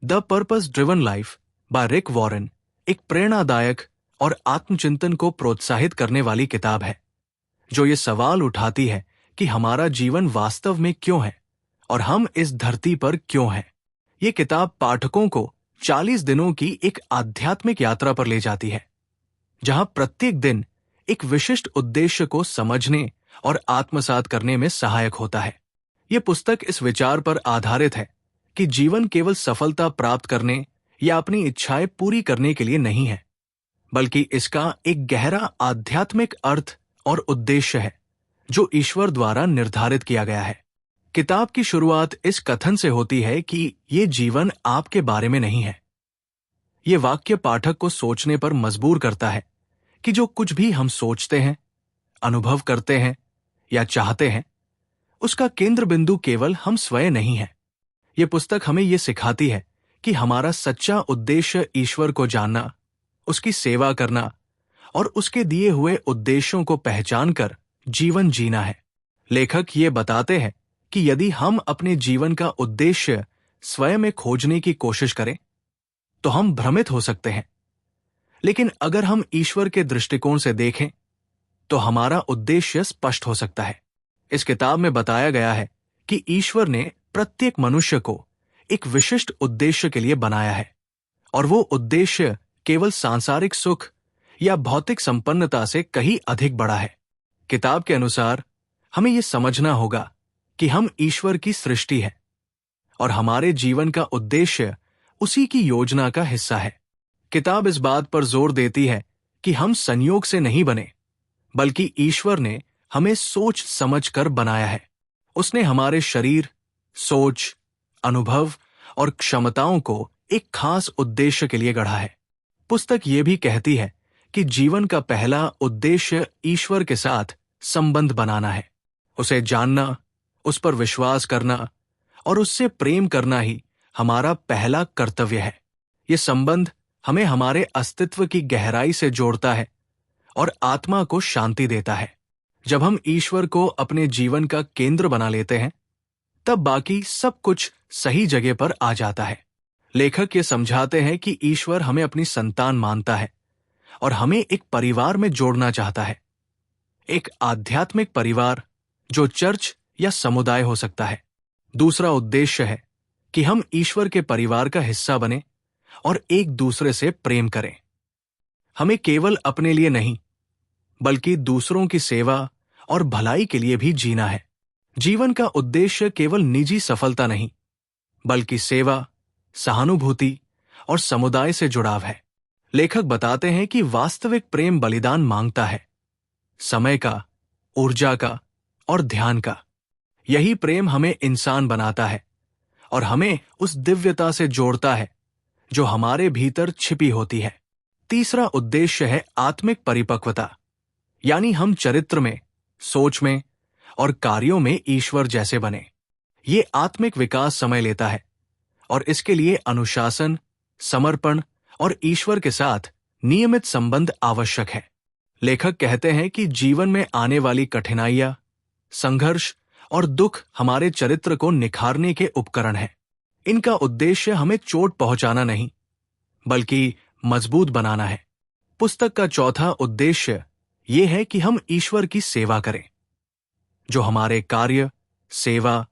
The purpose driven life by Rick Warren एक प्रेरणादायक और आत्मचिंतन को प्रोत्साहित करने वाली किताब है, जो ये सवाल उठाती है कि हमारा जीवन वास्तव में क्यों है और हम इस धरती पर क्यों हैं। ये किताब पाठकों को 40 दिनों की एक आध्यात्मिक यात्रा पर ले जाती है, जहां प्रत्येक दिन एक विशिष्ट उद्देश्य को समझने और आत्मसात करने में सहायक होता है। ये पुस्तक इस विचार पर आधारित है कि जीवन केवल सफलता प्राप्त करने या अपनी इच्छाएं पूरी करने के लिए नहीं है, बल्कि इसका एक गहरा आध्यात्मिक अर्थ और उद्देश्य है जो ईश्वर द्वारा निर्धारित किया गया है। किताब की शुरुआत इस कथन से होती है कि ये जीवन आपके बारे में नहीं है। ये वाक्य पाठक को सोचने पर मजबूर करता है कि जो कुछ भी हम सोचते हैं, अनुभव करते हैं या चाहते हैं, उसका केंद्र बिंदु केवल हम स्वयं नहीं है। ये पुस्तक हमें ये सिखाती है कि हमारा सच्चा उद्देश्य ईश्वर को जानना, उसकी सेवा करना और उसके दिए हुए उद्देश्यों को पहचानकर जीवन जीना है। लेखक ये बताते हैं कि यदि हम अपने जीवन का उद्देश्य स्वयं में खोजने की कोशिश करें, तो हम भ्रमित हो सकते हैं। लेकिन अगर हम ईश्वर के दृष्टिकोण से देखें, तो हमारा उद्देश्य स्पष्ट हो सकता है। इस किताब में बताया गया है कि ईश्वर ने प्रत्येक मनुष्य को एक विशिष्ट उद्देश्य के लिए बनाया है, और वो उद्देश्य केवल सांसारिक सुख या भौतिक संपन्नता से कहीं अधिक बड़ा है। किताब के अनुसार हमें यह समझना होगा कि हम ईश्वर की सृष्टि है और हमारे जीवन का उद्देश्य उसी की योजना का हिस्सा है। किताब इस बात पर जोर देती है कि हम संयोग से नहीं बने, बल्कि ईश्वर ने हमें सोच समझ कर बनाया है। उसने हमारे शरीर, सोच, अनुभव और क्षमताओं को एक खास उद्देश्य के लिए गढ़ा है। पुस्तक ये भी कहती है कि जीवन का पहला उद्देश्य ईश्वर के साथ संबंध बनाना है। उसे जानना, उस पर विश्वास करना और उससे प्रेम करना ही हमारा पहला कर्तव्य है। ये संबंध हमें हमारे अस्तित्व की गहराई से जोड़ता है और आत्मा को शांति देता है। जब हम ईश्वर को अपने जीवन का केंद्र बना लेते हैं, तब बाकी सब कुछ सही जगह पर आ जाता है। लेखक ये समझाते हैं कि ईश्वर हमें अपनी संतान मानता है और हमें एक परिवार में जोड़ना चाहता है। एक आध्यात्मिक परिवार जो चर्च या समुदाय हो सकता है। दूसरा उद्देश्य है कि हम ईश्वर के परिवार का हिस्सा बने और एक दूसरे से प्रेम करें। हमें केवल अपने लिए नहीं, बल्कि दूसरों की सेवा और भलाई के लिए भी जीना है। जीवन का उद्देश्य केवल निजी सफलता नहीं, बल्कि सेवा, सहानुभूति और समुदाय से जुड़ाव है। लेखक बताते हैं कि वास्तविक प्रेम बलिदान मांगता है, समय का, ऊर्जा का और ध्यान का। यही प्रेम हमें इंसान बनाता है और हमें उस दिव्यता से जोड़ता है जो हमारे भीतर छिपी होती है। तीसरा उद्देश्य है आत्मिक परिपक्वता, यानी हम चरित्र में, सोच में और कार्यों में ईश्वर जैसे बने। ये आत्मिक विकास समय लेता है और इसके लिए अनुशासन, समर्पण और ईश्वर के साथ नियमित संबंध आवश्यक है। लेखक कहते हैं कि जीवन में आने वाली कठिनाइयां, संघर्ष और दुख हमारे चरित्र को निखारने के उपकरण हैं। इनका उद्देश्य हमें चोट पहुंचाना नहीं, बल्कि मजबूत बनाना है। पुस्तक का चौथा उद्देश्य ये है कि हम ईश्वर की सेवा करें, जो हमारे कार्य, सेवा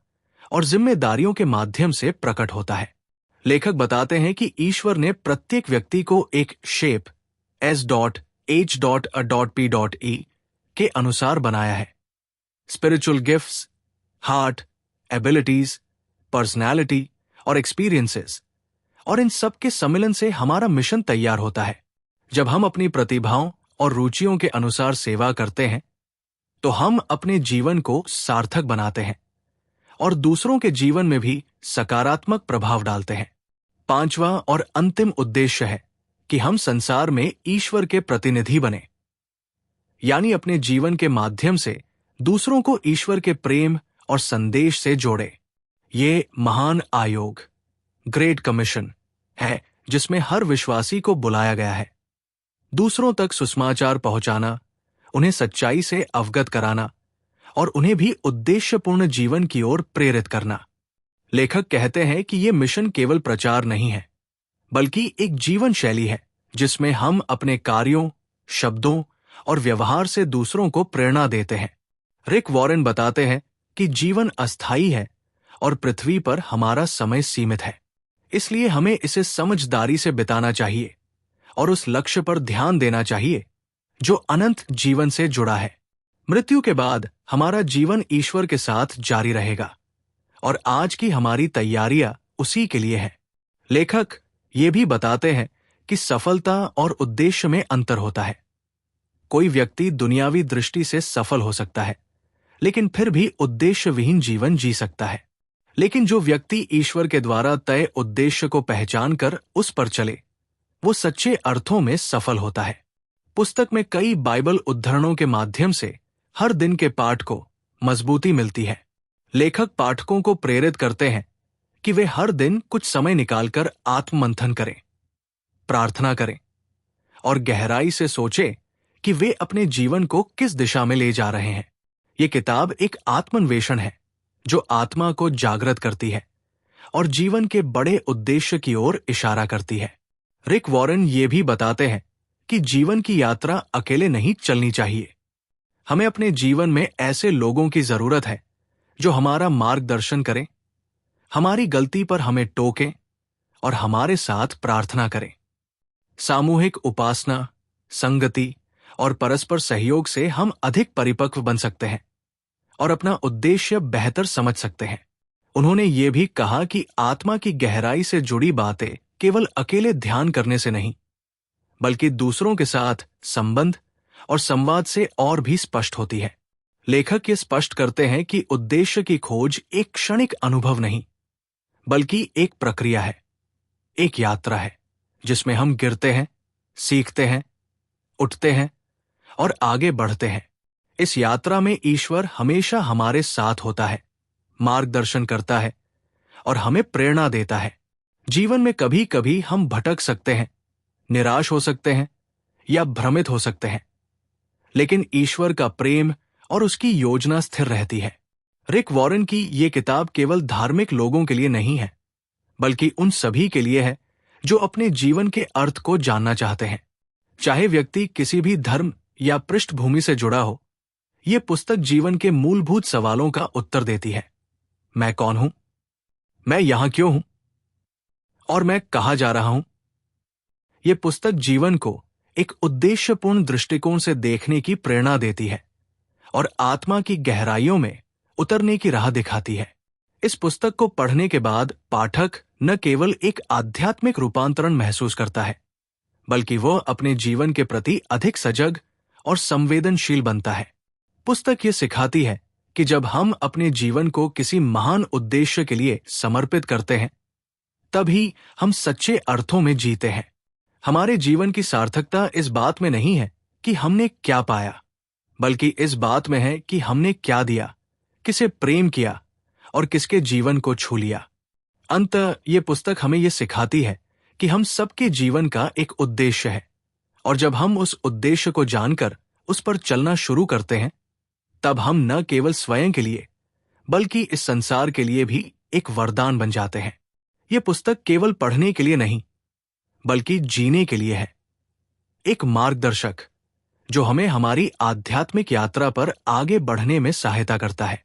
और जिम्मेदारियों के माध्यम से प्रकट होता है। लेखक बताते हैं कि ईश्वर ने प्रत्येक व्यक्ति को एक शेप S.H.A.P.E के अनुसार बनाया है। Spiritual gifts, heart, abilities, personality और एक्सपीरियंसेस, और इन सब के सम्मिलन से हमारा मिशन तैयार होता है। जब हम अपनी प्रतिभाओं और रुचियों के अनुसार सेवा करते हैं, तो हम अपने जीवन को सार्थक बनाते हैं और दूसरों के जीवन में भी सकारात्मक प्रभाव डालते हैं। पांचवा और अंतिम उद्देश्य है कि हम संसार में ईश्वर के प्रतिनिधि बने, यानी अपने जीवन के माध्यम से दूसरों को ईश्वर के प्रेम और संदेश से जोड़े। ये महान आयोग, ग्रेट कमीशन है, जिसमें हर विश्वासी को बुलाया गया है। दूसरों तक सुसमाचार पहुंचाना, उन्हें सच्चाई से अवगत कराना और उन्हें भी उद्देश्यपूर्ण जीवन की ओर प्रेरित करना। लेखक कहते हैं कि ये मिशन केवल प्रचार नहीं है, बल्कि एक जीवन शैली है जिसमें हम अपने कार्यों, शब्दों और व्यवहार से दूसरों को प्रेरणा देते हैं। रिक वॉरेन बताते हैं कि जीवन अस्थायी है और पृथ्वी पर हमारा समय सीमित है, इसलिए हमें इसे समझदारी से बिताना चाहिए और उस लक्ष्य पर ध्यान देना चाहिए जो अनंत जीवन से जुड़ा है। मृत्यु के बाद हमारा जीवन ईश्वर के साथ जारी रहेगा और आज की हमारी तैयारियां उसी के लिए है। लेखक ये भी बताते हैं कि सफलता और उद्देश्य में अंतर होता है। कोई व्यक्ति दुनियावी दृष्टि से सफल हो सकता है, लेकिन फिर भी उद्देश्यविहीन जीवन जी सकता है। लेकिन जो व्यक्ति ईश्वर के द्वारा तय उद्देश्य को पहचान कर उस पर चले, वो सच्चे अर्थों में सफल होता है। पुस्तक में कई बाइबल उद्धरणों के माध्यम से हर दिन के पाठ को मजबूती मिलती है। लेखक पाठकों को प्रेरित करते हैं कि वे हर दिन कुछ समय निकालकर आत्ममंथन करें, प्रार्थना करें और गहराई से सोचें कि वे अपने जीवन को किस दिशा में ले जा रहे हैं। ये किताब एक आत्मान्वेषण है जो आत्मा को जागृत करती है और जीवन के बड़े उद्देश्य की ओर इशारा करती है। रिक वॉरेन ये भी बताते हैं कि जीवन की यात्रा अकेले नहीं चलनी चाहिए। हमें अपने जीवन में ऐसे लोगों की जरूरत है जो हमारा मार्गदर्शन करें, हमारी गलती पर हमें टोकें और हमारे साथ प्रार्थना करें। सामूहिक उपासना, संगति और परस्पर सहयोग से हम अधिक परिपक्व बन सकते हैं और अपना उद्देश्य बेहतर समझ सकते हैं। उन्होंने ये भी कहा कि आत्मा की गहराई से जुड़ी बातें केवल अकेले ध्यान करने से नहीं, बल्कि दूसरों के साथ संबंध और संवाद से और भी स्पष्ट होती है। लेखक ये स्पष्ट करते हैं कि उद्देश्य की खोज एक क्षणिक अनुभव नहीं, बल्कि एक प्रक्रिया है, एक यात्रा है जिसमें हम गिरते हैं, सीखते हैं, उठते हैं और आगे बढ़ते हैं। इस यात्रा में ईश्वर हमेशा हमारे साथ होता है, मार्गदर्शन करता है और हमें प्रेरणा देता है। जीवन में कभी कभी हम भटक सकते हैं, निराश हो सकते हैं या भ्रमित हो सकते हैं, लेकिन ईश्वर का प्रेम और उसकी योजना स्थिर रहती है। रिक वॉरेन की ये किताब केवल धार्मिक लोगों के लिए नहीं है, बल्कि उन सभी के लिए है जो अपने जीवन के अर्थ को जानना चाहते हैं। चाहे व्यक्ति किसी भी धर्म या पृष्ठभूमि से जुड़ा हो, ये पुस्तक जीवन के मूलभूत सवालों का उत्तर देती है। मैं कौन हूं? मैं यहां क्यों हूं? और मैं कहां जा रहा हूं? ये पुस्तक जीवन को एक उद्देश्यपूर्ण दृष्टिकोण से देखने की प्रेरणा देती है और आत्मा की गहराइयों में उतरने की राह दिखाती है। इस पुस्तक को पढ़ने के बाद पाठक न केवल एक आध्यात्मिक रूपांतरण महसूस करता है, बल्कि वह अपने जीवन के प्रति अधिक सजग और संवेदनशील बनता है। पुस्तक ये सिखाती है कि जब हम अपने जीवन को किसी महान उद्देश्य के लिए समर्पित करते हैं, तभी हम सच्चे अर्थों में जीते हैं। हमारे जीवन की सार्थकता इस बात में नहीं है कि हमने क्या पाया, बल्कि इस बात में है कि हमने क्या दिया, किसे प्रेम किया और किसके जीवन को छू लिया। अंततः ये पुस्तक हमें ये सिखाती है कि हम सबके जीवन का एक उद्देश्य है, और जब हम उस उद्देश्य को जानकर उस पर चलना शुरू करते हैं, तब हम न केवल स्वयं के लिए बल्कि इस संसार के लिए भी एक वरदान बन जाते हैं। ये पुस्तक केवल पढ़ने के लिए नहीं, बल्कि जीने के लिए है, एक मार्गदर्शक जो हमें हमारी आध्यात्मिक यात्रा पर आगे बढ़ने में सहायता करता है।